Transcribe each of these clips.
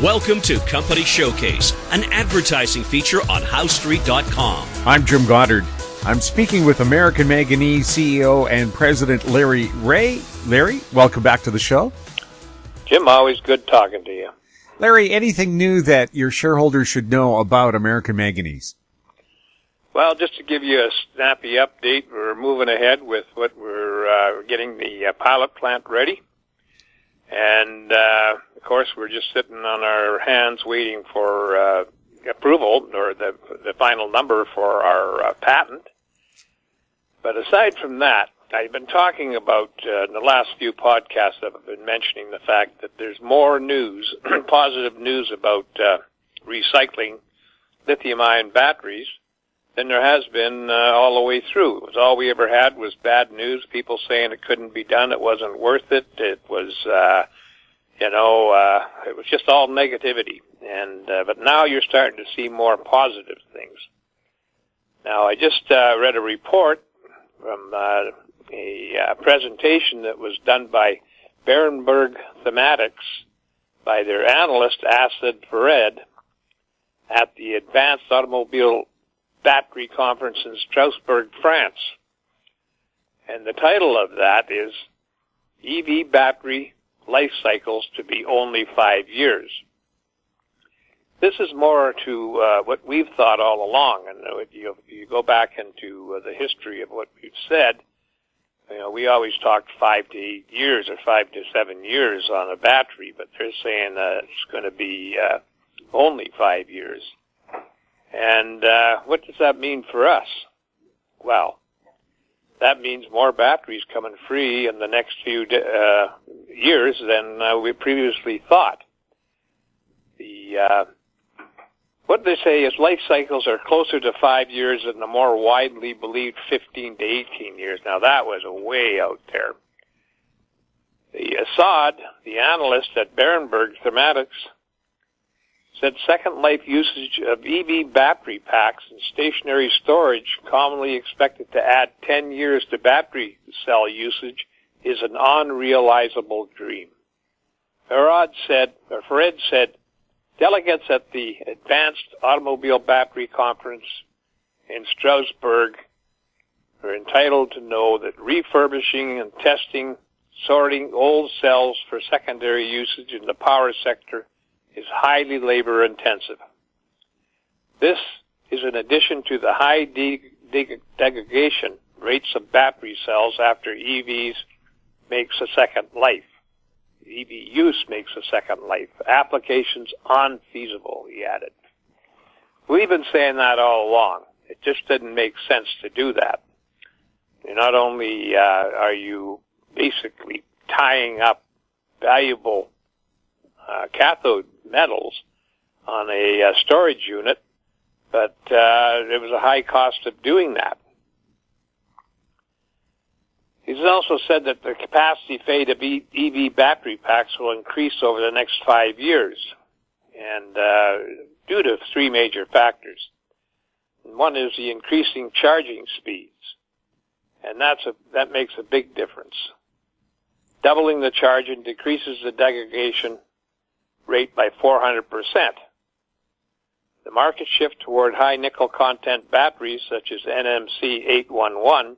Welcome to Company Showcase, an advertising feature on HowStreet.com. I'm Jim Goddard. I'm speaking with American Manganese CEO and President Larry Reaugh. Larry, welcome back to the show. Jim, always good talking to you. Larry, anything new that your shareholders should know about American Manganese? Well, just to give you a snappy update, we're moving ahead with what we're getting the pilot plant ready. And, of course, we're just sitting on our hands waiting for approval or the final number for our patent. But aside from that, I've been talking about, in the last few podcasts, I've been mentioning the fact that there's more news, positive news about recycling lithium-ion batteries than there has been all the way through. It was all we ever had was bad news, people saying it couldn't be done, it wasn't worth it, it was, it was just all negativity. And but now you're starting to see more positive things. Now, I just read a report from a presentation that was done by Berenberg Thematics by their analyst, Asad Fared, at the Advanced Automobile Battery Conference in Strasbourg, France. And the title of that is EV Battery Lifecycles to be only 5 years. This is more to what we've thought all along, and if you go back into the history of what we've said, we always talked 5 to 8 years or 5 to 7 years on a battery, but they're saying it's going to be only 5 years. And what does that mean for us? Well, that means more batteries coming free in the next few years than we previously thought. What they say is life cycles are closer to 5 years than the more widely believed 15 to 18 years. Now, that was way out there. The Assad, the analyst at Berenberg Thematics, said second life usage of EV battery packs and stationary storage, commonly expected to add 10 years to battery cell usage, is an unrealizable dream. Fared said, delegates at the Advanced Automobile Battery Conference in Strasbourg are entitled to know that refurbishing and testing, sorting old cells for secondary usage in the power sector is highly labor intensive. This is in addition to the high degradation rates of battery cells after EVs makes a second life. EV use makes a second life. Applications unfeasible, he added. We've been saying that all along. It just didn't make sense to do that. Not only are you basically tying up valuable cathode metals on a storage unit, but there was a high cost of doing that. He's also said that the capacity fade of EV battery packs will increase over the next 5 years, and due to three major factors. One is the increasing charging speeds, and that makes a big difference. Doubling the charging decreases the degradation rate by 400%. The market shift toward high nickel content batteries such as NMC 811,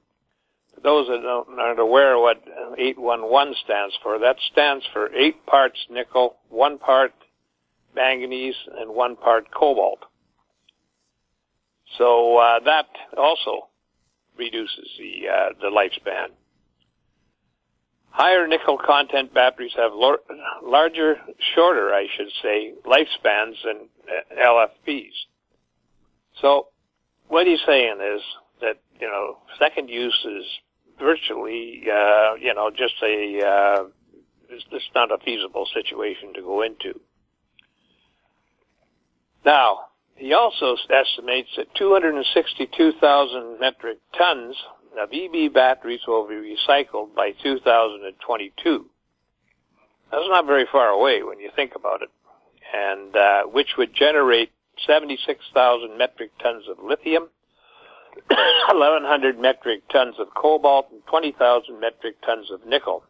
for those that aren't aware of what 811 stands for, that stands for 8 parts nickel, 1 part manganese, and 1 part cobalt. So that also reduces the lifespan. Higher nickel content batteries have shorter, lifespans than LFPs. So what he's saying is that, second use is virtually, it's not a feasible situation to go into. Now, he also estimates that 262,000 metric tons of EV batteries will be recycled by 2022. That's not very far away when you think about it, and which would generate 76,000 metric tons of lithium, 1,100 metric tons of cobalt, and 20,000 metric tons of nickel.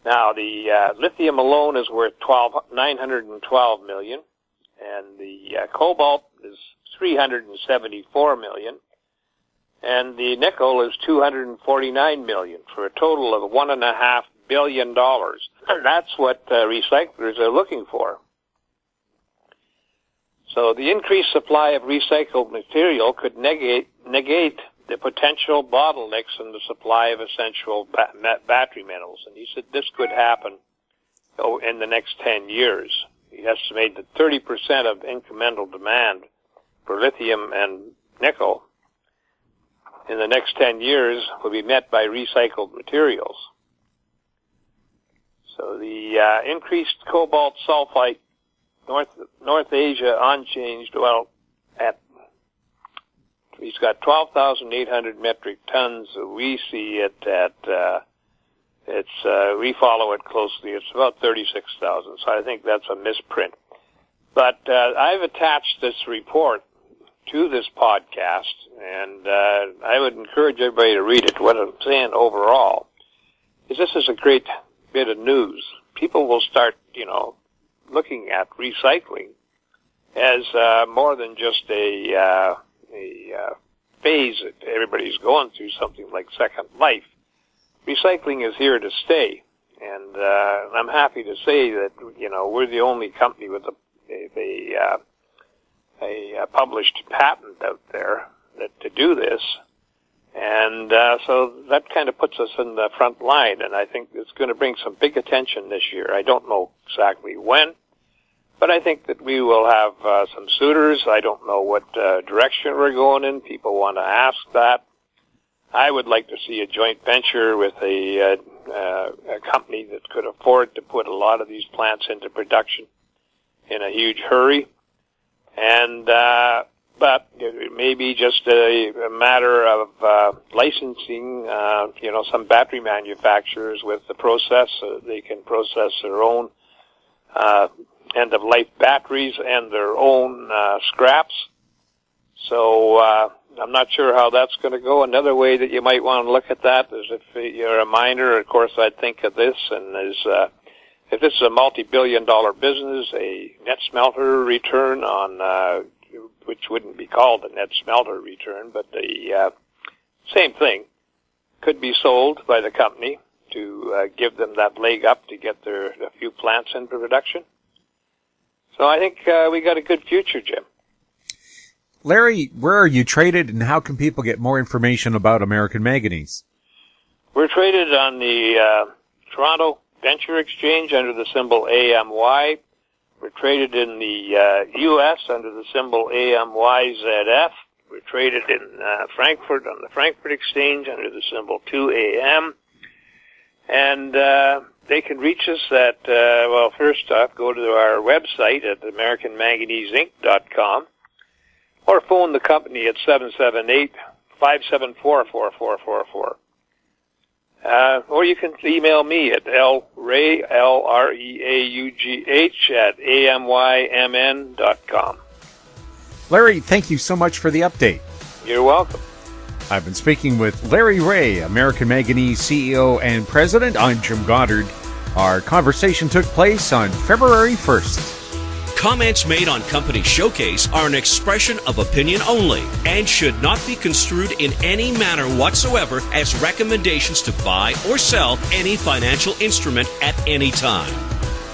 Now, the lithium alone is worth $912 million, and the cobalt is $374 million, and the nickel is $249 million, for a total of $1.5 billion. That's what recyclers are looking for. So the increased supply of recycled material could negate the potential bottlenecks in the supply of essential battery metals. And he said this could happen in the next 10 years. He estimated that 30% of incremental demand for lithium and nickel in the next 10 years will be met by recycled materials. So the increased cobalt sulfite North Asia unchanged, he's got 12,800 metric tons. We see it at, we follow it closely. It's about 36,000. So I think that's a misprint. But, I've attached this report to this podcast, and, I would encourage everybody to read it. What I'm saying overall is this is a great bit of news. People will start, looking at recycling as, more than just a phase that everybody's going through, something like Second Life. Recycling is here to stay, and I'm happy to say that we're the only company with a published patent out there to do this, and so that kind of puts us in the front line, and I think it's going to bring some big attention this year. I don't know exactly when, but I think that we will have some suitors. I don't know what direction we're going in. People want to ask that. I would like to see a joint venture with a company that could afford to put a lot of these plants into production in a huge hurry. And but it may be just a matter of licensing, some battery manufacturers with the process so they can process their own end-of-life batteries and their own scraps. So I'm not sure how that's going to go. Another way that you might want to look at that is if you're a miner, of course, I'd think of this, and if this is a multi-billion-dollar business, a net smelter return on, which wouldn't be called a net smelter return, but the same thing, could be sold by the company to give them that leg up to get a few plants into production. So I think we got a good future, Jim. Larry, where are you traded, and how can people get more information about American Manganese? We're traded on the Toronto Venture Exchange under the symbol AMY. We're traded in the U.S. under the symbol AMYZF. We're traded in Frankfurt on the Frankfurt Exchange under the symbol 2AM. And they can reach us at, first off, go to our website at AmericanManganeseInc.com or phone the company at 778-574-4444. Or you can email me at lreaugh, L-R-E-A-U-G-H, at amymn.com. Larry, thank you so much for the update. You're welcome. I've been speaking with Larry Reaugh, American Manganese CEO and President. I'm Jim Goddard. Our conversation took place on February 1st. Comments made on Company Showcase are an expression of opinion only and should not be construed in any manner whatsoever as recommendations to buy or sell any financial instrument at any time.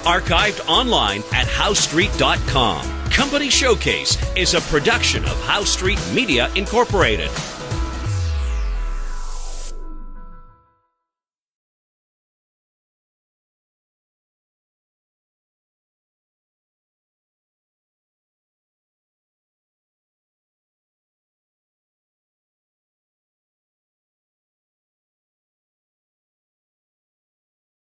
Archived online at HowStreet.com. Company Showcase is a production of How Street Media Incorporated.